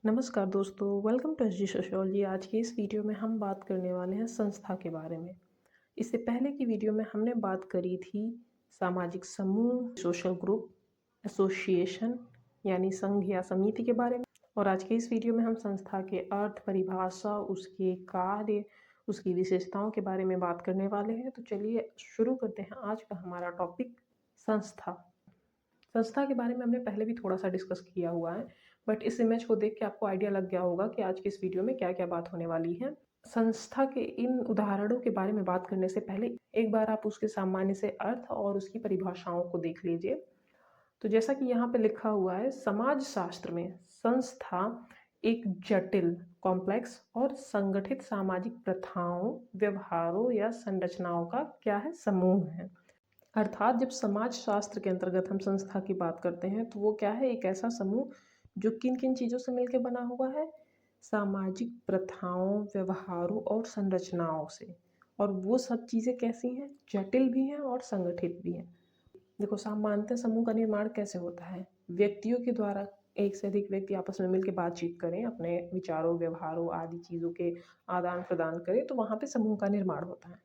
नमस्कार दोस्तों, welcome to SG sociology. आज की इस वीडियो में हम बात करने वाले हैं संस्था के बारे में। इससे पहले की वीडियो में हमने बात करी थी सामाजिक समूह, सोशल ग्रुप, एसोसिएशन यानी संघ या समिति के बारे में। और आज के इस वीडियो में हम संस्था के अर्थ, परिभाषा, उसके कार्य, उसकी विशेषताओं के बारे में बात करने वाले हैं। तो चलिए शुरू करते हैं आज का हमारा टॉपिक, संस्था। संस्था के बारे में हमने पहले भी थोड़ा सा डिस्कस किया हुआ है, बट इस इमेज को देख के आपको आइडिया लग गया होगा कि आज की इस वीडियो में क्या क्या बात होने वाली है। संस्था के इन उदाहरणों के बारे में बात करने से पहले एक बार आप उसके सामान्य से अर्थ और उसकी परिभाषाओं को देख लीजिए। तो जैसा कि यहाँ पे लिखा हुआ है, समाज शास्त्र में संस्था एक जटिल, कॉम्प्लेक्स और संगठित सामाजिक प्रथाओं, व्यवहारों या संरचनाओं का क्या है, समूह है। अर्थात जब समाज शास्त्र के अंतर्गत हम संस्था की बात करते हैं तो वो क्या है, एक ऐसा समूह जो किन किन चीज़ों से मिलकर बना हुआ है, सामाजिक प्रथाओं, व्यवहारों और संरचनाओं से। और वो सब चीज़ें कैसी हैं, जटिल भी हैं और संगठित भी हैं। देखो, सामान्यतः समूह का निर्माण कैसे होता है, व्यक्तियों के द्वारा एक से अधिक व्यक्ति आपस में मिलकर बातचीत करें, अपने विचारों, व्यवहारों आदि चीज़ों के आदान प्रदान करें, तो वहाँ पे समूह का निर्माण होता है।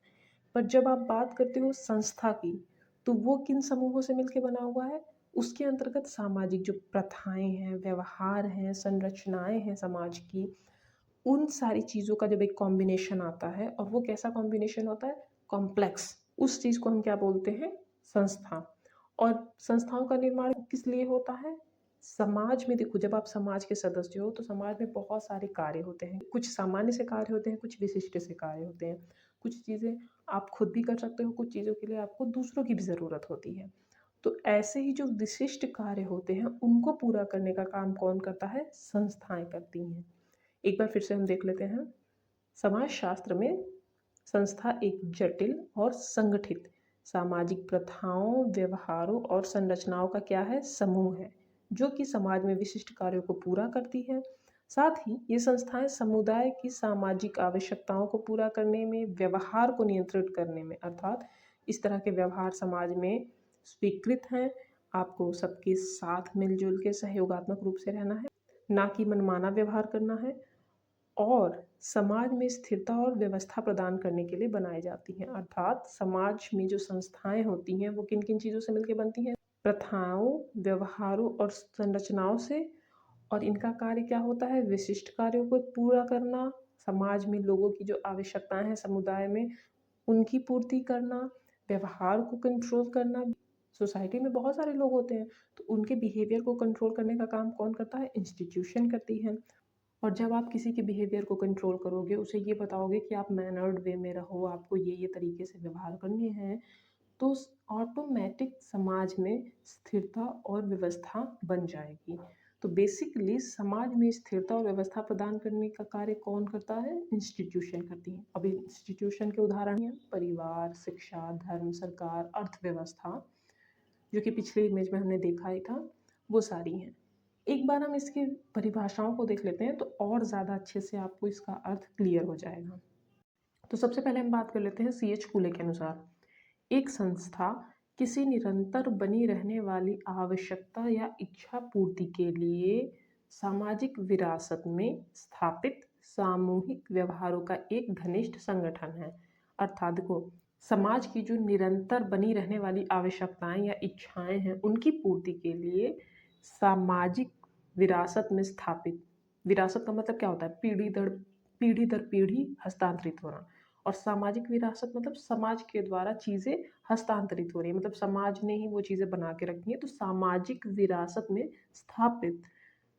पर जब आप बात करते हो संस्था की, तो वो किन समूहों से मिलकर बना हुआ है, उसके अंतर्गत सामाजिक जो प्रथाएं हैं, व्यवहार हैं, संरचनाएं हैं समाज की, उन सारी चीज़ों का जब एक कॉम्बिनेशन आता है, और वो कैसा कॉम्बिनेशन होता है, कॉम्प्लेक्स, उस चीज़ को हम क्या बोलते हैं, संस्था। और संस्थाओं का निर्माण किस लिए होता है, समाज में। देखो, जब आप समाज के सदस्य हो तो समाज में बहुत सारे कार्य होते हैं, कुछ सामान्य से कार्य होते हैं, कुछ विशिष्ट से कार्य होते हैं। कुछ चीज़ें आप खुद भी कर सकते हो, कुछ चीज़ों के लिए आपको दूसरों की भी ज़रूरत होती है। तो ऐसे ही जो विशिष्ट कार्य होते हैं, उनको पूरा करने का काम कौन करता है, संस्थाएं करती हैं। एक बार फिर से हम देख लेते हैं। समाज शास्त्र में संस्था एक जटिल और संगठित सामाजिक प्रथाओं, व्यवहारों और संरचनाओं का क्या है, समूह है, जो कि समाज में विशिष्ट कार्यों को पूरा करती है। साथ ही ये संस्थाएं समुदाय की सामाजिक आवश्यकताओं को पूरा करने में, व्यवहार को नियंत्रित करने में, अर्थात इस तरह के व्यवहार समाज में स्वीकृत हैं। आपको सबके साथ मिलजुल के सहयोगात्मक रूप से रहना है, ना कि मनमाना व्यवहार करना है। और समाज में स्थिरता और व्यवस्था प्रदान करने के लिए बनाई जाती हैं। अर्थात समाज में जो संस्थाएं होती हैं वो किन किन चीज़ों से मिलकर बनती हैं, प्रथाओं, व्यवहारों और संरचनाओं से। और इनका कार्य क्या होता है, विशिष्ट कार्यों को पूरा करना, समाज में लोगों की जो आवश्यकताएं हैं समुदाय में, उनकी पूर्ति करना, व्यवहार को कंट्रोल करना। सोसाइटी में बहुत सारे लोग होते हैं, तो उनके बिहेवियर को कंट्रोल करने का काम कौन करता है, इंस्टीट्यूशन करती है। और जब आप किसी के बिहेवियर को कंट्रोल करोगे, उसे ये बताओगे कि आप मैनर्ड वे में रहो, आपको ये तरीके से व्यवहार करने हैं, तो ऑटोमेटिक समाज में स्थिरता और व्यवस्था बन जाएगी। तो बेसिकली समाज में स्थिरता और व्यवस्था प्रदान करने का कार्य कौन करता है, इंस्टीट्यूशन करती है। अभी इंस्टीट्यूशन के उदाहरण हैं परिवार, शिक्षा, धर्म, सरकार, अर्थव्यवस्था, जो कि पिछले इमेज में हमने देखा ही था, वो सारी हैं। एक बार हम इसकी परिभाषाओं को देख लेते हैं तो और ज़्यादा अच्छे से आपको इसका अर्थ क्लियर हो जाएगा। तो सबसे पहले हम बात कर लेते हैं सी एच कूले के अनुसार, एक संस्था किसी निरंतर बनी रहने वाली आवश्यकता या इच्छा पूर्ति के लिए सामाजिक विरासत में स्थापित सामूहिक व्यवहारों का एक घनिष्ठ संगठन है। अर्थात देखो, समाज की जो निरंतर बनी रहने वाली आवश्यकताएं या इच्छाएं हैं, उनकी पूर्ति के लिए सामाजिक विरासत में स्थापित, विरासत का मतलब क्या होता है, पीढ़ी दर पीढ़ी हस्तांतरित होना। और सामाजिक विरासत मतलब समाज के द्वारा चीज़ें हस्तांतरित हो रही है, मतलब समाज ने ही वो चीज़ें बना के रखी हैं। तो सामाजिक विरासत में स्थापित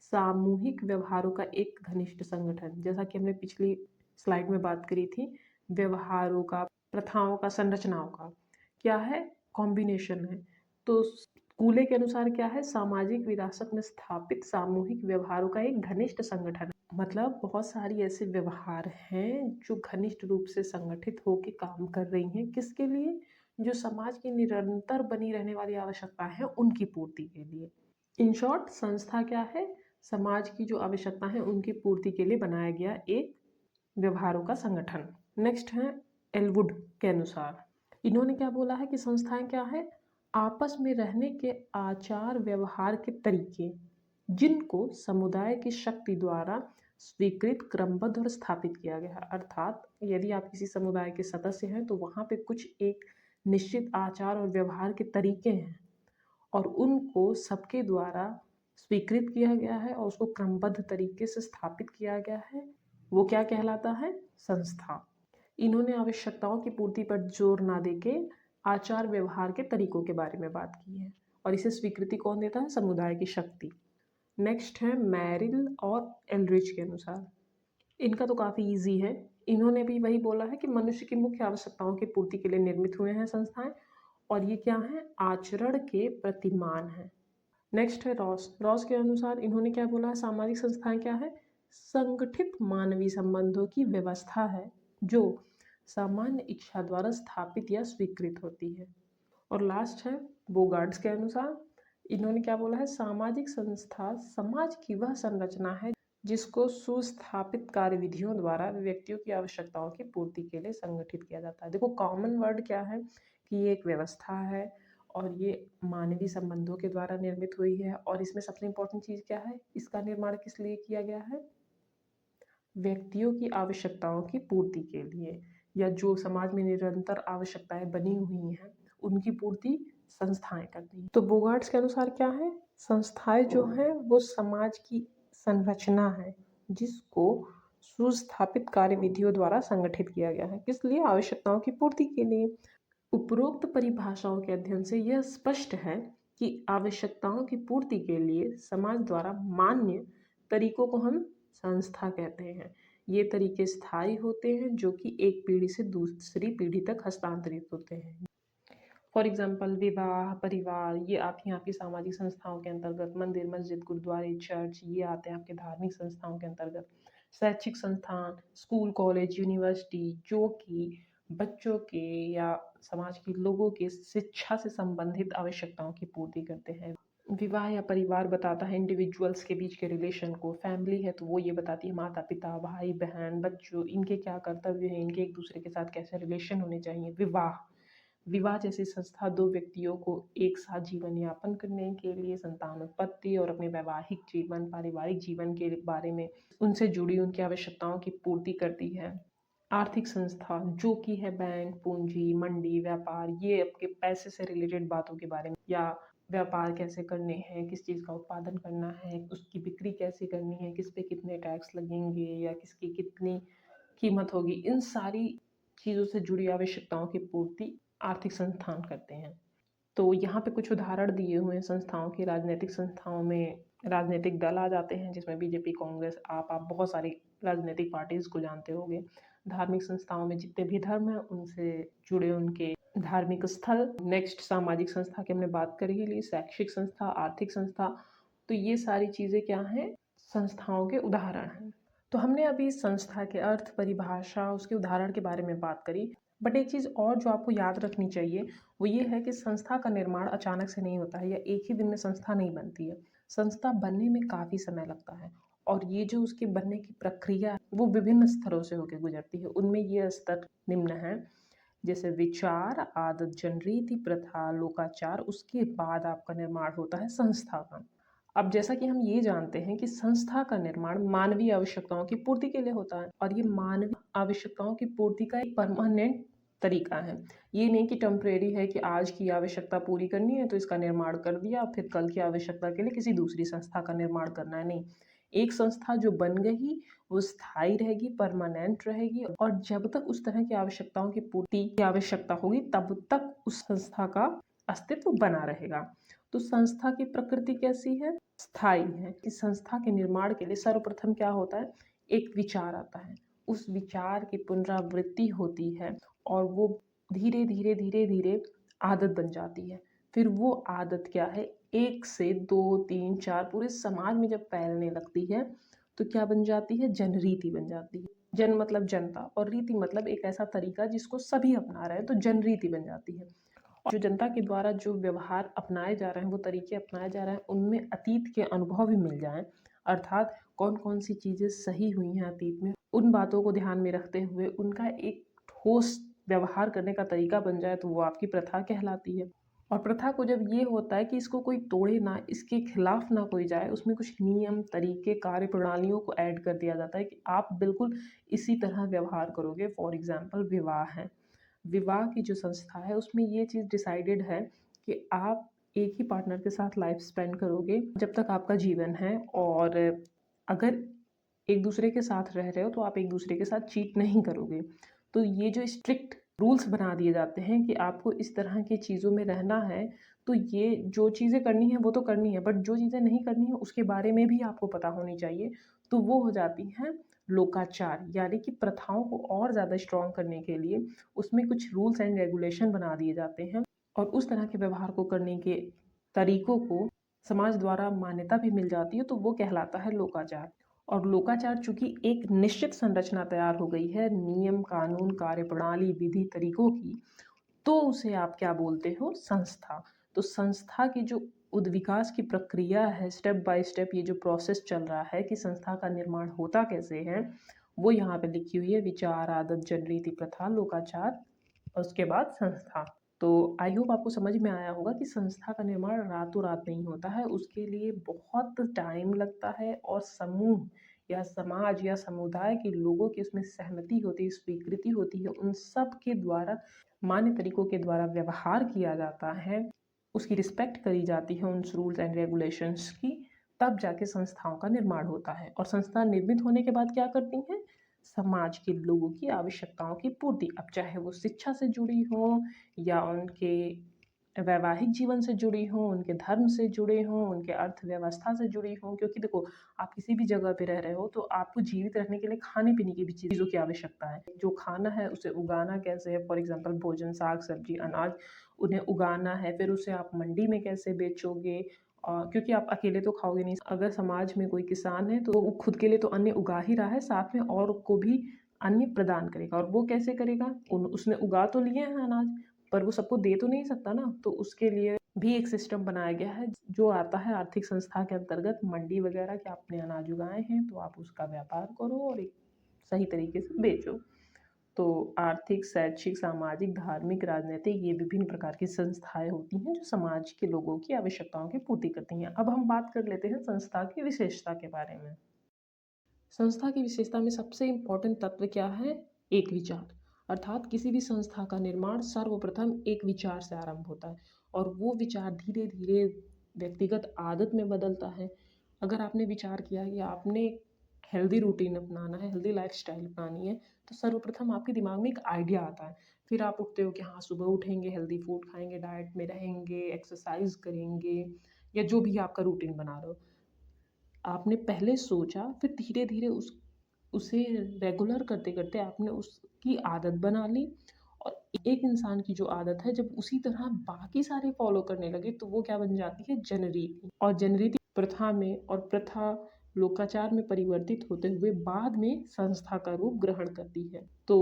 सामूहिक व्यवहारों का एक घनिष्ठ संगठन, जैसा कि हमने पिछली स्लाइड में बात करी थी, व्यवहारों का, प्रथाओं का, संरचनाओं का क्या है, कॉम्बिनेशन है। तो कूले के अनुसार क्या है, सामाजिक विरासत में स्थापित सामूहिक व्यवहारों का एक घनिष्ठ संगठन। मतलब बहुत सारी ऐसे व्यवहार हैं जो घनिष्ठ रूप से संगठित होकर काम कर रही हैं, किसके लिए, जो समाज की निरंतर बनी रहने वाली आवश्यकता है उनकी पूर्ति के लिए। इन शॉर्ट, संस्था क्या है, समाज की जो आवश्यकता है उनकी पूर्ति के लिए बनाया गया एक व्यवहारों का संगठन। नेक्स्ट है एलवुड के अनुसार, इन्होंने क्या बोला है कि संस्थाएं क्या है, आपस में रहने के आचार व्यवहार के तरीके जिनको समुदाय की शक्ति द्वारा स्वीकृत, क्रमबद्ध और स्थापित किया गया है। अर्थात यदि आप किसी समुदाय के सदस्य हैं तो वहाँ पे कुछ एक निश्चित आचार और व्यवहार के तरीके हैं और उनको सबके द्वारा स्वीकृत किया गया है और उसको क्रमबद्ध तरीके से स्थापित किया गया है। वो क्या कहलाता है? संस्था। इन्होंने आवश्यकताओं की पूर्ति पर जोर ना देके आचार व्यवहार के तरीकों के बारे में बात की है और इसे स्वीकृति कौन देता है? समुदाय की शक्ति। नेक्स्ट है मैरिल और एल्ड्रिच के अनुसार। इनका तो काफ़ी इजी है। इन्होंने भी वही बोला है कि मनुष्य की मुख्य आवश्यकताओं की पूर्ति के लिए निर्मित हुए हैं संस्थाएं और ये क्या है? आचरण के प्रतिमान है। नेक्स्ट है रॉस। रॉस के अनुसार इन्होंने क्या बोला है? सामाजिक संस्थाएं क्या है? संगठित मानवीय संबंधों की व्यवस्था है जो सामान्य इच्छा द्वारा स्थापित या स्वीकृत होती है। और लास्ट है बोगार्ड्स के अनुसार। इन्होंने क्या बोला है? सामाजिक संस्था समाज की वह संरचना है जिसको सुस्थापित कार्यविधियों द्वारा व्यक्तियों की आवश्यकताओं की पूर्ति के लिए संगठित किया जाता है। देखो कॉमन वर्ड क्या है कि ये एक व्यवस्था है और ये मानवीय संबंधों के द्वारा निर्मित हुई है और इसमें सबसे इम्पोर्टेंट चीज़ क्या है? इसका निर्माण किस लिए किया गया है? व्यक्तियों की आवश्यकताओं की पूर्ति के लिए, या जो समाज में निरंतर आवश्यकताएं बनी हुई हैं उनकी पूर्ति संस्थाएं करती हैं। तो बोगार्ड्स के अनुसार क्या है? संस्थाएं जो हैं वो समाज की संरचना है जिसको सुस्थापित कार्यविधियों द्वारा संगठित किया गया है। किस लिए? आवश्यकताओं की पूर्ति के लिए। उपरोक्त परिभाषाओं के अध्ययन से यह स्पष्ट है कि आवश्यकताओं की पूर्ति के लिए समाज द्वारा मान्य तरीकों को हम संस्था कहते हैं। ये तरीके स्थायी होते हैं जो कि एक पीढ़ी से दूसरी पीढ़ी तक हस्तांतरित होते हैं। फॉर एग्जाम्पल विवाह, परिवार, ये आपकी सामाजिक संस्थाओं के अंतर्गत। मंदिर, मस्जिद, गुरुद्वारे, चर्च, ये आते हैं आपके धार्मिक संस्थाओं के अंतर्गत। शैक्षिक संस्थान, स्कूल, कॉलेज, यूनिवर्सिटी, जो कि बच्चों के या समाज के लोगों के शिक्षा से संबंधित आवश्यकताओं की पूर्ति करते हैं। विवाह या परिवार बताता है इंडिविजुअल्स के बीच के रिलेशन को। फैमिली है तो वो ये बताती है माता पिता, भाई बहन, बच्चों, इनके क्या कर्तव्य हैं, इनके एक दूसरे के साथ कैसे रिलेशन होने चाहिए। विवाह जैसी संस्था दो व्यक्तियों को एक साथ जीवन यापन करने के लिए, संतान उत्पत्ति और अपने वैवाहिक जीवन, पारिवारिक जीवन के बारे में उनसे जुड़ी उनकी आवश्यकताओं की पूर्ति करती है। आर्थिक संस्था जो कि है बैंक, पूंजी, मंडी, व्यापार, ये आपके पैसे से रिलेटेड बातों के बारे में, या व्यापार कैसे करने हैं, किस चीज़ का उत्पादन करना है, उसकी बिक्री कैसे करनी है, किस पे कितने टैक्स लगेंगे या किसकी कितनी कीमत होगी, इन सारी चीज़ों से जुड़ी आवश्यकताओं की पूर्ति आर्थिक संस्थान करते हैं। तो यहाँ पे कुछ उदाहरण दिए हुए हैं संस्थाओं की। राजनीतिक संस्थाओं में राजनीतिक दल आ जाते हैं जिसमें बीजेपी, कांग्रेस, आप बहुत सारी राजनीतिक पार्टीज को जानते होंगे। धार्मिक संस्थाओं में जितने भी धर्म हैं उनसे जुड़े उनके धार्मिक स्थल। नेक्स्ट सामाजिक संस्था की हमने बात कर ही ली। शैक्षिक संस्था, आर्थिक संस्था, तो ये सारी चीज़ें क्या हैं? संस्थाओं के उदाहरण हैं। तो हमने अभी संस्था के अर्थ, परिभाषा, उसके उदाहरण के बारे में बात करी। बट एक चीज़ और जो आपको याद रखनी चाहिए वो ये है कि संस्था का निर्माण अचानक से नहीं होता है या एक ही दिन में संस्था नहीं बनती है। संस्था बनने में काफ़ी समय लगता है और ये जो उसके बनने की प्रक्रिया है वो विभिन्न स्तरों से होकर गुजरती है। उनमें ये स्तर निम्न है, जैसे विचार, आदत, जनरीति, प्रथा, लोकाचार, उसके बाद आपका निर्माण होता है संस्था का। अब जैसा कि हम ये जानते हैं कि संस्था का निर्माण मानवीय आवश्यकताओं की पूर्ति के लिए होता है और ये मानवीय आवश्यकताओं की पूर्ति का एक परमानेंट तरीका है। ये नहीं कि टेम्परेरी है कि आज की आवश्यकता पूरी करनी है तो इसका निर्माण कर दिया, फिर कल की आवश्यकता के लिए किसी दूसरी संस्था का निर्माण करना है। नहीं, एक संस्था जो बन गई वो स्थायी रहेगी, परमानेंट रहेगी और जब तक उस तरह की आवश्यकताओं की पूर्ति की आवश्यकता होगी तब तक उस संस्था का अस्तित्व बना रहेगा। तो संस्था की प्रकृति कैसी है? स्थायी है। इस संस्था के निर्माण के लिए सर्वप्रथम क्या होता है? एक विचार आता है, उस विचार की पुनरावृत्ति होती है और वो धीरे धीरे धीरे धीरे आदत बन जाती है। फिर वो आदत क्या है? 1 से 2, 3, 4 पूरे समाज में जब फैलने लगती है तो क्या बन जाती है? जनरीति बन जाती है। जन मतलब जनता और रीति मतलब एक ऐसा तरीका जिसको सभी अपना रहे हैं, तो जनरीति बन जाती है। और जो जनता के द्वारा जो व्यवहार अपनाए जा रहे हैं, वो तरीके अपनाए जा रहे हैं, उनमें अतीत के अनुभव भी मिल जाएं, अर्थात कौन कौन सी चीज़ें सही हुई हैं अतीत में, उन बातों को ध्यान में रखते हुए उनका एक ठोस व्यवहार करने का तरीका बन जाए तो वो आपकी प्रथा कहलाती है। और प्रथा को जब ये होता है कि इसको कोई तोड़े ना, इसके खिलाफ ना कोई जाए, उसमें कुछ नियम, तरीके, कार्यप्रणालियों को ऐड कर दिया जाता है कि आप बिल्कुल इसी तरह व्यवहार करोगे। फॉर एग्जाम्पल विवाह है, विवाह की जो संस्था है उसमें ये चीज़ डिसाइडेड है कि आप एक ही पार्टनर के साथ लाइफ स्पेंड करोगे जब तक आपका जीवन है, और अगर एक दूसरे के साथ रह रहे हो तो आप एक दूसरे के साथ चीट नहीं करोगे। तो ये जो स्ट्रिक्ट रूल्स बना दिए जाते हैं कि आपको इस तरह की चीज़ों में रहना है, तो ये जो चीज़ें करनी है वो तो करनी है, बट जो चीज़ें नहीं करनी है उसके बारे में भी आपको पता होनी चाहिए। तो वो हो जाती हैं लोकाचार, यानी कि प्रथाओं को और ज़्यादा स्ट्रॉन्ग करने के लिए उसमें कुछ रूल्स एंड रेगुलेशन बना दिए जाते हैं, और उस तरह के व्यवहार को करने के तरीकों को समाज द्वारा मान्यता भी मिल जाती है, तो वो कहलाता है लोकाचार। और लोकाचार चूंकि एक निश्चित संरचना तैयार हो गई है नियम, कानून, कार्यप्रणाली, विधि, तरीकों की, तो उसे आप क्या बोलते हो? संस्था। तो संस्था की जो विकास की प्रक्रिया है, स्टेप बाय स्टेप ये जो प्रोसेस चल रहा है कि संस्था का निर्माण होता कैसे है, वो यहाँ पे लिखी हुई है। विचार, आदत, जन रीति, प्रथा, लोकाचार और उसके बाद संस्था। तो आई होप आपको समझ में आया होगा कि संस्था का निर्माण रातों रात नहीं होता है, उसके लिए बहुत टाइम लगता है, और समूह या समाज या समुदाय के लोगों की उसमें सहमति होती है, स्वीकृति होती है, उन सब के द्वारा मान्य तरीकों के द्वारा व्यवहार किया जाता है, उसकी रिस्पेक्ट करी जाती है उन रूल्स एंड रेगुलेशंस की, तब जाके संस्थाओं का निर्माण होता है। और संस्था निर्मित होने के बाद क्या करती हैं? समाज के लोगों की आवश्यकताओं की पूर्ति, अब चाहे वो शिक्षा से जुड़ी हो या उनके वैवाहिक जीवन से जुड़ी हों, उनके धर्म से जुड़े हों, उनके अर्थव्यवस्था से जुड़ी हों, क्योंकि देखो आप किसी भी जगह पे रह रहे हो तो आपको जीवित रहने के लिए खाने पीने की भी चीज़ों की आवश्यकता है। जो खाना है उसे उगाना कैसे है, फॉर एग्जांपल भोजन, साग सब्जी, अनाज, उन्हें उगाना है, फिर उसे आप मंडी में कैसे बेचोगे, क्योंकि आप अकेले तो खाओगे नहीं। अगर समाज में कोई किसान है तो वो खुद के लिए तो अन्न उगा ही रहा है, साथ में और को भी अन्न प्रदान करेगा, और वो कैसे करेगा? उसने उगा तो लिए हैं अनाज, पर वो सबको दे तो नहीं सकता ना, तो उसके लिए भी एक सिस्टम बनाया गया है जो आता है आर्थिक संस्था के अंतर्गत, मंडी वगैरह के। आपने अनाज उगाए हैं तो आप उसका व्यापार करो और एक सही तरीके से बेचो। तो आर्थिक, शैक्षिक, सामाजिक, धार्मिक, राजनीतिक, ये विभिन्न प्रकार की संस्थाएं होती हैं जो समाज के लोगों की आवश्यकताओं की पूर्ति करती हैं। अब हम बात कर लेते हैं संस्था की विशेषता के बारे में। संस्था की विशेषता में सबसे इम्पोर्टेंट तत्व क्या है? एक विचार। अर्थात किसी भी संस्था का निर्माण सर्वप्रथम एक विचार से आरंभ होता है, और वो विचार धीरे धीरे व्यक्तिगत आदत में बदलता है। अगर आपने विचार किया कि आपने हेल्दी रूटीन अपनाना है, हेल्दी लाइफस्टाइल अपनानी है, तो सर्वप्रथम आपके दिमाग में एक आइडिया आता है। फिर आप उठते हो कि हाँ, सुबह उठेंगे, हेल्दी फूड खाएंगे, डाइट में रहेंगे, एक्सरसाइज करेंगे, या जो भी आपका रूटीन बना रहे हो। आपने पहले सोचा, फिर धीरे धीरे उसे रेगुलर करते करते आपने उसकी आदत बना ली, और एक इंसान की जो आदत है जब उसी तरह बाकी सारे फॉलो करने लगे तो वो क्या बन जाती है? जनरीति। और जनरीति प्रथा में, और प्रथा लोकाचार में परिवर्तित होते हुए बाद में संस्था का रूप ग्रहण करती है। तो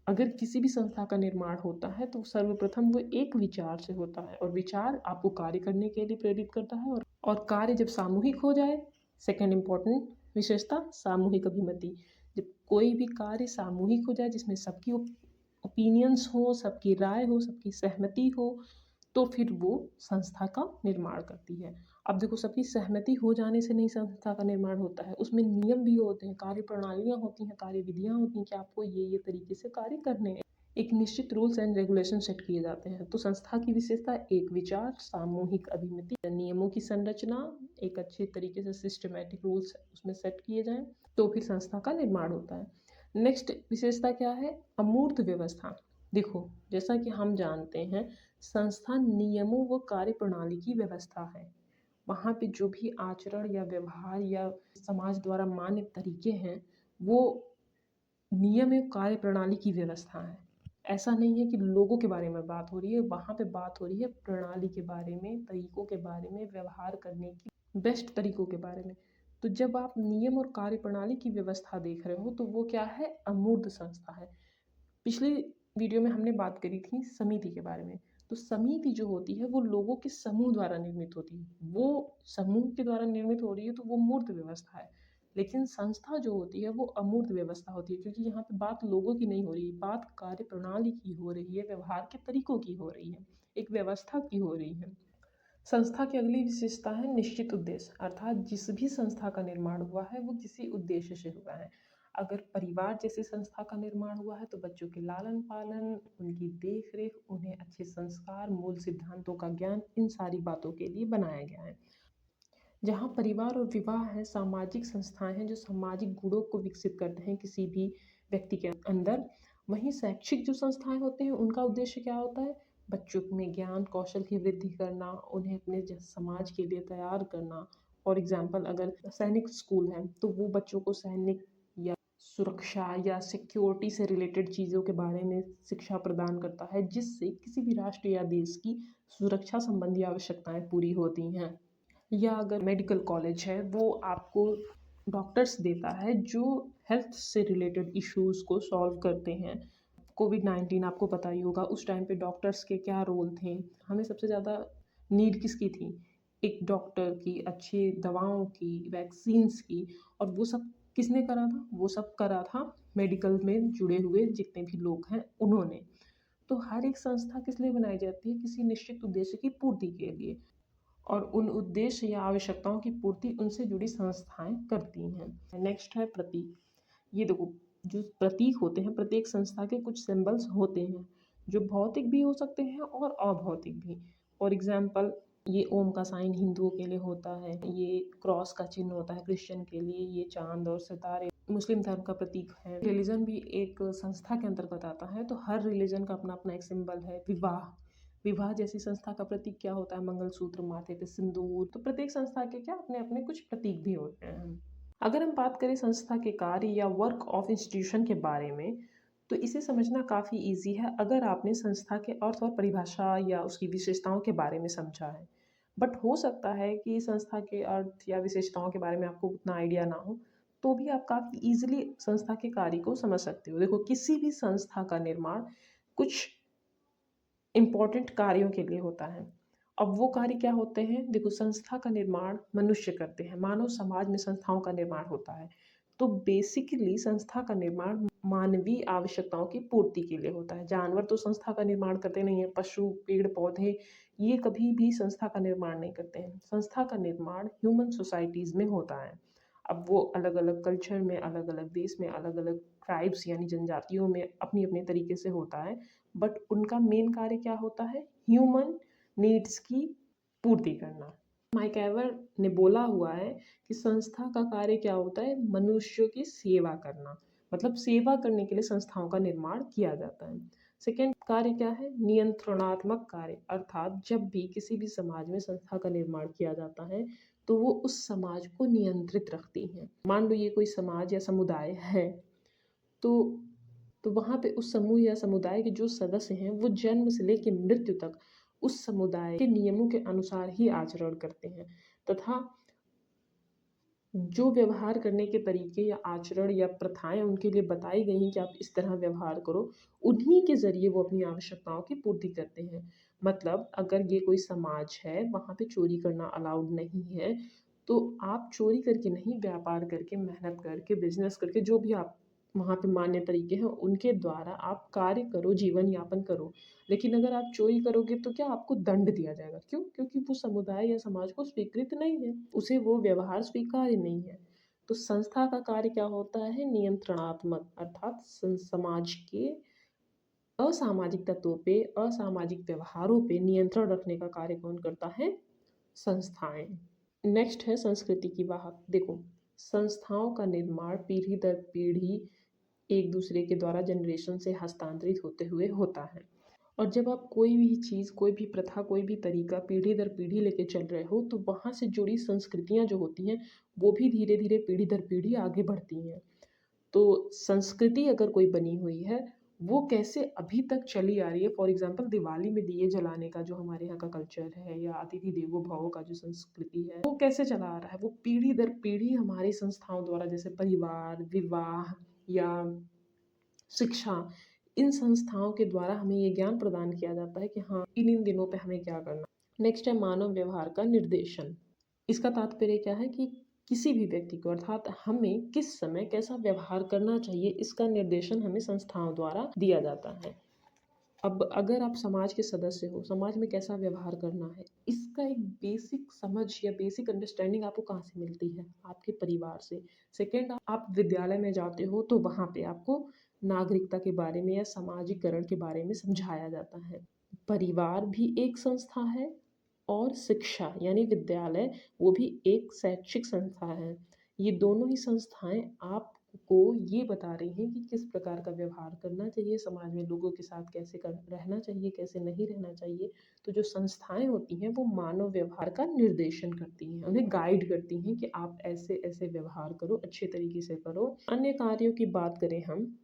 अगर किसी भी संस्था का निर्माण होता है तो सर्वप्रथम वो एक विचार से होता है, और विचार आपको कार्य करने के लिए प्रेरित करता है, और कार्य जब सामूहिक हो जाए, सेकेंड इम्पॉर्टेंट विशेषता, सामूहिक अभिमति। जब कोई भी कार्य सामूहिक हो जाए, जिसमें सबकी ओपिनियंस हो, सबकी राय हो, सबकी सहमति हो, तो फिर वो संस्था का निर्माण करती है। अब देखो, सबकी सहमति हो जाने से नहीं संस्था का निर्माण होता है, उसमें नियम भी होते हैं, कार्य प्रणालियाँ होती हैं, कार्य विधियाँ होती हैं कि आपको ये तरीके से कार्य करने हैं। एक निश्चित रूल्स एंड रेगुलेशन सेट किए जाते हैं। तो संस्था की विशेषता, एक विचार, सामूहिक अभिमति, नियमों की संरचना, एक अच्छे तरीके से सिस्टमेटिक रूल्स उसमें सेट किए जाएं, तो फिर संस्था का निर्माण होता है। नेक्स्ट विशेषता क्या है? अमूर्त व्यवस्था। देखो, जैसा कि हम जानते हैं, संस्था नियमों व कार्य प्रणाली की व्यवस्था है। वहाँ पे जो भी आचरण या व्यवहार या समाज द्वारा मान्य तरीके हैं, वो नियम एवं कार्य प्रणाली की व्यवस्था है। ऐसा नहीं है कि लोगों के बारे में बात हो रही है, वहाँ पे बात हो रही है प्रणाली के बारे में, तरीकों के बारे में, व्यवहार करने की बेस्ट तरीकों के बारे में। तो जब आप नियम और कार्य प्रणाली की व्यवस्था देख रहे हो तो वो क्या है? अमूर्त संस्था है। पिछली वीडियो में हमने बात करी थी समिति के बारे में। तो समिति जो होती है वो लोगों के समूह द्वारा निर्मित होती है, वो समूह के द्वारा निर्मित हो रही है तो वो मूर्त व्यवस्था है। लेकिन संस्था जो होती है वो अमूर्त व्यवस्था होती है, क्योंकि यहाँ पे बात लोगों की नहीं हो रही, बात कार्य प्रणाली की हो रही है, व्यवहार के तरीकों की हो रही है। एक व्यवस्था की हो रही है। संस्था की अगली विशेषता है निश्चित उद्देश्य, अर्थात जिस भी संस्था का निर्माण हुआ है वो किसी उद्देश्य से हुआ है। अगर परिवार जैसी संस्था का निर्माण हुआ है तो बच्चों के लालन पालन, उनकी देख रेख, उन्हें अच्छे संस्कार, मूल सिद्धांतों का ज्ञान, इन सारी बातों के लिए बनाया गया है। जहाँ परिवार और विवाह है सामाजिक संस्थाएं हैं जो सामाजिक गुणों को विकसित करते हैं किसी भी व्यक्ति के अंदर। वहीं शैक्षिक जो संस्थाएं होते हैं उनका उद्देश्य क्या होता है? बच्चों में ज्ञान कौशल की वृद्धि करना, उन्हें अपने समाज के लिए तैयार करना। फॉर एग्जाम्पल, अगर सैनिक स्कूल है तो वो बच्चों को सैनिक या सुरक्षा या सिक्योरिटी से रिलेटेड चीज़ों के बारे में शिक्षा प्रदान करता है, जिससे किसी भी राष्ट्र या देश की सुरक्षा संबंधी आवश्यकताएं पूरी होती हैं। या अगर मेडिकल कॉलेज है वो आपको डॉक्टर्स देता है जो हेल्थ से रिलेटेड इश्यूज़ को सॉल्व करते हैं। कोविड-19 आपको पता ही होगा, उस टाइम पे डॉक्टर्स के क्या रोल थे। हमें सबसे ज़्यादा नीड किसकी थी? एक डॉक्टर की, अच्छी दवाओं की, वैक्सीन्स की। और वो सब किसने करा था? वो सब करा था मेडिकल में जुड़े हुए जितने भी लोग हैं उन्होंने। तो हर एक संस्था किस लिए बनाई जाती है? किसी निश्चित उद्देश्य की पूर्ति के लिए। और उन उद्देश्य या आवश्यकताओं की पूर्ति उनसे जुड़ी संस्थाएं करती हैं। नेक्स्ट है प्रतीक। ये देखो, जो प्रतीक होते हैं प्रत्येक संस्था के कुछ सिंबल्स होते हैं जो भौतिक भी हो सकते हैं और अभौतिक भी। फॉर एग्जाम्पल, ये ओम का साइन हिंदुओं के लिए होता है, ये क्रॉस का चिन्ह होता है क्रिश्चियन के लिए, ये चांद और सितारे मुस्लिम धर्म का प्रतीक है। रिलीजन भी एक संस्था के अंतर्गत आता है, तो हर रिलीजन का अपना अपना एक सिंबल है। विवाह, विवाह जैसी संस्था का प्रतीक क्या होता है? मंगलसूत्र, माथे पे सिंदूर। तो प्रत्येक संस्था के क्या अपने अपने कुछ प्रतीक भी होते हैं। अगर हम बात करें संस्था के कार्य या वर्क ऑफ इंस्टीट्यूशन के बारे में, तो इसे समझना काफ़ी इजी है अगर आपने संस्था के अर्थ और परिभाषा या उसकी विशेषताओं के बारे में समझा है। बट हो सकता है कि संस्था के अर्थ या विशेषताओं के बारे में आपको उतना आइडिया ना हो, तो भी आप काफ़ी ईजिली संस्था के कार्य को समझ सकते हो। देखो, किसी भी संस्था का निर्माण कुछ इम्पोर्टेंट कार्यों के लिए होता है। अब वो कार्य क्या होते हैं? देखो, संस्था का निर्माण मनुष्य करते हैं, मानव समाज में संस्थाओं का निर्माण होता है। तो बेसिकली संस्था का निर्माण मानवीय आवश्यकताओं की पूर्ति के लिए होता है। जानवर तो संस्था का निर्माण करते नहीं हैं, पशु, पेड़ पौधे ये कभी भी संस्था का निर्माण नहीं करते हैं। संस्था का निर्माण ह्यूमन सोसाइटीज़ में होता है। अब वो अलग अलग कल्चर में, अलग अलग देश में, अलग अलग ट्राइब्स यानी जनजातियों में अपनी अपने तरीके से होता है। बट उनका मेन कार्य क्या होता है? ह्यूमन नीड्स की पूर्ति करना। माइक एवर ने बोला हुआ है कि संस्था का कार्य क्या होता है? मनुष्यों की सेवा करना। मतलब सेवा करने के लिए संस्थाओं का निर्माण किया जाता है। सेकेंड कार्य क्या है? नियंत्रणात्मक कार्य, अर्थात जब भी किसी भी समाज में संस्था का निर्माण किया जाता है तो वो उस समाज को नियंत्रित रखती हैं। मान लो ये कोई समाज या समुदाय है, तो वहाँ पे उस समूह या समुदाय के जो सदस्य हैं वो जन्म से लेकर मृत्यु तक उस समुदाय के नियमों के अनुसार ही आचरण करते हैं, तथा जो व्यवहार करने के तरीके या आचरण या प्रथाएं उनके लिए बताई गई हैं कि आप इस तरह व्यवहार करो, उन्हीं के ज़रिए वो अपनी आवश्यकताओं की पूर्ति करते हैं। मतलब अगर ये कोई समाज है, वहाँ पे चोरी करना अलाउड नहीं है, तो आप चोरी करके नहीं, व्यापार करके, मेहनत करके, बिजनेस करके, जो भी आप वहाँ पे मान्य तरीके हैं उनके द्वारा आप कार्य करो, जीवन यापन करो। लेकिन अगर आप चोरी करोगे तो क्या आपको दंड दिया जाएगा? क्यों? क्योंकि वो समुदाय या समाज को स्वीकृत नहीं है, उसे वो व्यवहार स्वीकार्य नहीं है। तो संस्था का कार्य क्या होता है? नियंत्रणात्मक, अर्थात समाज के असामाजिक तत्वों पे, असामाजिक व्यवहारों पे नियंत्रण रखने का कार्य कौन करता है? संस्थाएं। नेक्स्ट है संस्कृति की वाहक। देखो, संस्थाओं का निर्माण पीढ़ी दर पीढ़ी एक दूसरे के द्वारा जनरेशन से हस्तांतरित होते हुए होता है। और जब आप कोई भी चीज़, कोई भी प्रथा, कोई भी तरीका पीढ़ी दर पीढ़ी लेके चल रहे हो तो वहाँ से जुड़ी संस्कृतियाँ जो होती हैं वो भी धीरे धीरे पीढ़ी दर पीढ़ी आगे बढ़ती हैं। तो संस्कृति अगर कोई बनी हुई है वो कैसे अभी तक चली आ रही है। फॉर एग्जाम्पल, दिवाली में दिए जलाने का जो हमारे यहाँ का कल्चर है, या अतिथि देवो भव का जो संस्कृति है, वो कैसे चला आ रहा है? वो पीढ़ी दर पीढ़ी हमारी संस्थाओं द्वारा, जैसे परिवार, विवाह या शिक्षा, इन संस्थाओं के द्वारा हमें ये ज्ञान प्रदान किया जाता है कि हाँ, इन दिनों पे हमें क्या करना। नेक्स्ट है मानव व्यवहार का निर्देशन। इसका तात्पर्य क्या है कि किसी भी व्यक्ति को, अर्थात हमें किस समय कैसा व्यवहार करना चाहिए, इसका निर्देशन हमें संस्थाओं द्वारा दिया जाता है। अब अगर आप समाज के सदस्य हो, समाज में कैसा व्यवहार करना है, इसका एक बेसिक समझ या बेसिक अंडरस्टैंडिंग आपको कहाँ से मिलती है? आपके परिवार से। सेकंड, आप विद्यालय में जाते हो तो वहाँ पे आपको नागरिकता के बारे में या सामाजिकरण के बारे में समझाया जाता है। परिवार भी एक संस्था है और शिक्षा यानी विद्यालय वो भी एक शैक्षिक संस्था है। ये दोनों ही संस्थाएँ आपको ये बता रही हैं कि किस प्रकार का व्यवहार करना चाहिए, समाज में लोगों के साथ कैसे रहना चाहिए, कैसे नहीं रहना चाहिए। तो जो संस्थाएँ होती हैं वो मानव व्यवहार का निर्देशन करती हैं, उन्हें गाइड करती हैं कि आप ऐसे-ऐसे व्यवहार करो, अच्छे तरीके से करो। अन्य कार्यों की बात करें हम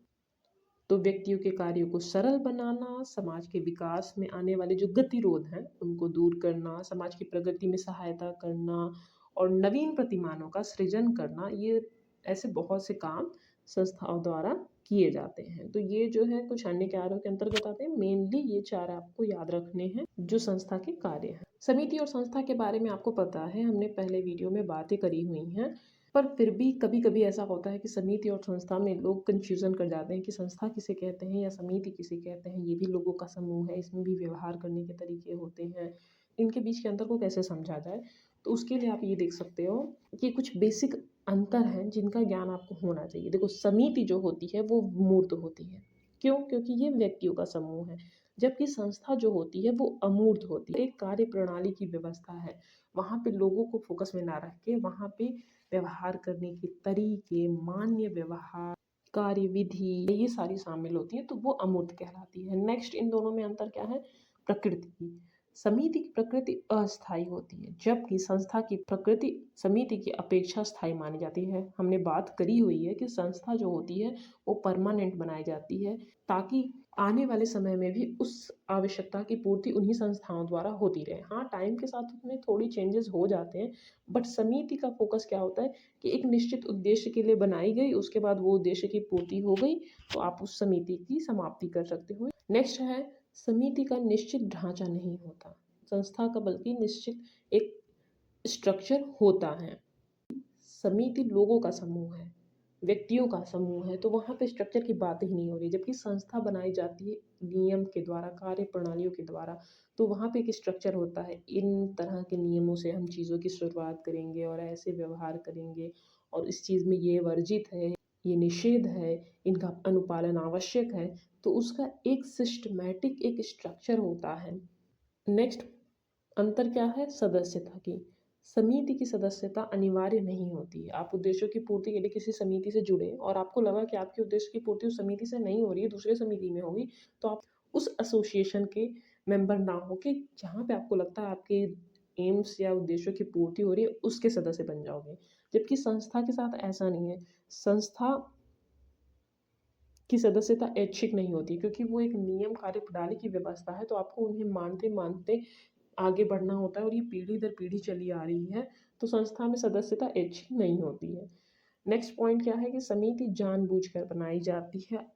तो व्यक्तियों के कार्यों को सरल बनाना, समाज के विकास में आने वाले जो गतिरोध हैं, उनको दूर करना, समाज की प्रगति में सहायता करना और नवीन प्रतिमानों का सृजन करना, ये ऐसे बहुत से काम संस्थाओं द्वारा किए जाते हैं। तो ये जो है कुछ अन्य कार्यों के अंतर्गत आते हैं। मेनली ये 4 आपको याद रखने हैं, जो संस्था के कार्य हैं। समिति और संस्था के बारे में आपको पता है, हमने पहले वीडियो में बातें करी हुई हैं। पर फिर भी कभी-कभी ऐसा होता है कि समिति और संस्था में लोग कन्फ्यूज़न कर जाते हैं कि संस्था किसे कहते हैं या समिति किसे कहते हैं। ये भी लोगों का समूह है, इसमें भी व्यवहार करने के तरीके होते हैं। इनके बीच के अंतर को कैसे समझा जाए? तो उसके लिए आप ये देख सकते हो कि कुछ बेसिक अंतर हैं जिनका ज्ञान आपको होना चाहिए। देखो, समिति जो होती है वो मूर्त होती है। क्यों? क्योंकि ये व्यक्तियों का समूह है। जबकि संस्था जो होती है वो अमूर्त होती है। एक कार्यप्रणाली की व्यवस्था है। वहाँ पे लोगों को फ़ोकस में ना रख के वहाँ पे व्यवहार करने के तरीके, मान्य व्यवहार, कार्यविधि ये सारी शामिल होती हैं, तो वो अमूर्त कहलाती है। नेक्स्ट इन दोनों में अंतर क्या है? प्रकृति की। समिति की प्रकृति अस्थायी होती है, जबकि संस्था की प्रकृति समिति की अपेक्षा स्थायी मानी जाती है। हमने बात करी हुई है कि संस्था जो होती है वो परमानेंट बनाई जाती है, ताकि आने वाले समय में भी उस आवश्यकता की पूर्ति उन्हीं संस्थाओं द्वारा होती रहे। हाँ, टाइम के साथ उसमें थोड़ी चेंजेस हो जाते हैं, बट समिति का फोकस क्या होता है कि एक निश्चित उद्देश्य के लिए बनाई गई, उसके बाद वो उद्देश्य की पूर्ति हो गई तो आप उस समिति की समाप्ति कर सकते हो। नेक्स्ट है, समिति का निश्चित ढांचा नहीं होता, संस्था का बल्कि निश्चित एक स्ट्रक्चर होता है। समिति लोगों का समूह है, व्यक्तियों का समूह है, तो वहाँ पे स्ट्रक्चर की बात ही नहीं हो रही। जबकि संस्था बनाई जाती है नियम के द्वारा, कार्य प्रणालियों के द्वारा, तो वहाँ पे एक स्ट्रक्चर होता है। इन तरह के नियमों से हम चीज़ों की शुरुआत करेंगे और ऐसे व्यवहार करेंगे और इस चीज़ में ये वर्जित है, ये निषेध है, इनका अनुपालन आवश्यक है। तो उसका एक सिस्टमैटिक एक स्ट्रक्चर होता है। नेक्स्ट अंतर क्या है? सदस्यता की। समिति की सदस्यता अनिवार्य नहीं होती है। आप उद्देश्यों की पूर्ति के लिए किसी समिति से जुड़े और आपको लगा कि आपके उद्देश्य की पूर्ति उस समिति से नहीं हो रही है, दूसरे समिति में होगी, तो आप उस एसोसिएशन के मेंबर ना होके जहाँ पे आपको लगता है आपके एम्स या उद्देश्यों की पूर्ति हो रही है, उसके सदस्य बन जाओगे। जबकि संस्था के साथ ऐसा नहीं है। संस्था की सदस्यता ऐच्छिक नहीं होती, क्योंकि वो एक नियम कार्यप्रणाली की व्यवस्था है, तो आपको उन्हें मानते-मानते आगे बढ़ना होता है और ये पीढ़ी दर पीढ़ी चली आ रही है, तो संस्था में सदस्यता ऐच्छिक नहीं होती है। नेक्स्ट पॉइंट क्या है कि समिति जानबूझकर बनाई जाती है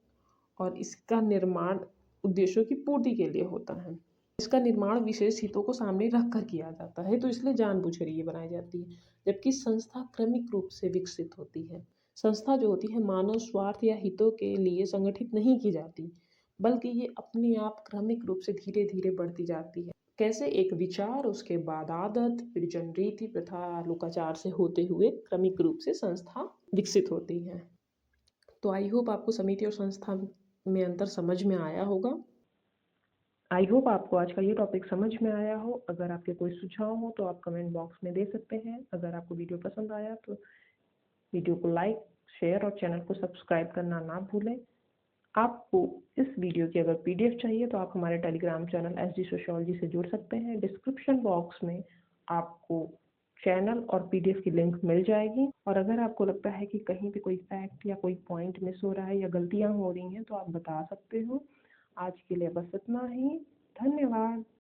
और इसका निर्माण उद्देश्यों की पूर्ति के लिए होता है। इसका निर्माण विशेष हितों को सामने रख कर किया जाता है, तो इसलिए जानबूझकर ये बनाई जाती है। जबकि संस्था क्रमिक रूप से विकसित होती है। संस्था जो होती है मानव स्वार्थ या हितों के लिए संगठित नहीं की जाती, बल्कि ये अपने आप क्रमिक रूप से धीरे-धीरे बढ़ती जाती है। कैसे? एक विचार, उसके बाद आदत, फिर जनरीति, प्रथा, लोकाचार से होते हुए क्रमिक रूप से संस्था विकसित होती है। तो आई होप आपको समिति और संस्था में अंतर समझ में आया होगा। आई होप आपको आज का ये टॉपिक समझ में आया हो। अगर आपके कोई सुझाव हो तो आप कमेंट बॉक्स में दे सकते हैं। अगर आपको वीडियो पसंद आया तो वीडियो को लाइक, शेयर और चैनल को सब्सक्राइब करना ना भूलें। आपको इस वीडियो की अगर पीडीएफ चाहिए तो आप हमारे टेलीग्राम चैनल एसडी सोशियोलॉजी से जुड़ सकते हैं। डिस्क्रिप्शन बॉक्स में आपको चैनल और पीडीएफ की लिंक मिल जाएगी। और अगर आपको लगता है कि कहीं पे कोई फैक्ट या कोई पॉइंट मिस हो रहा है या गलतियां हो रही हैं तो आप बता सकते हो। आज के लिए बस इतना ही। धन्यवाद।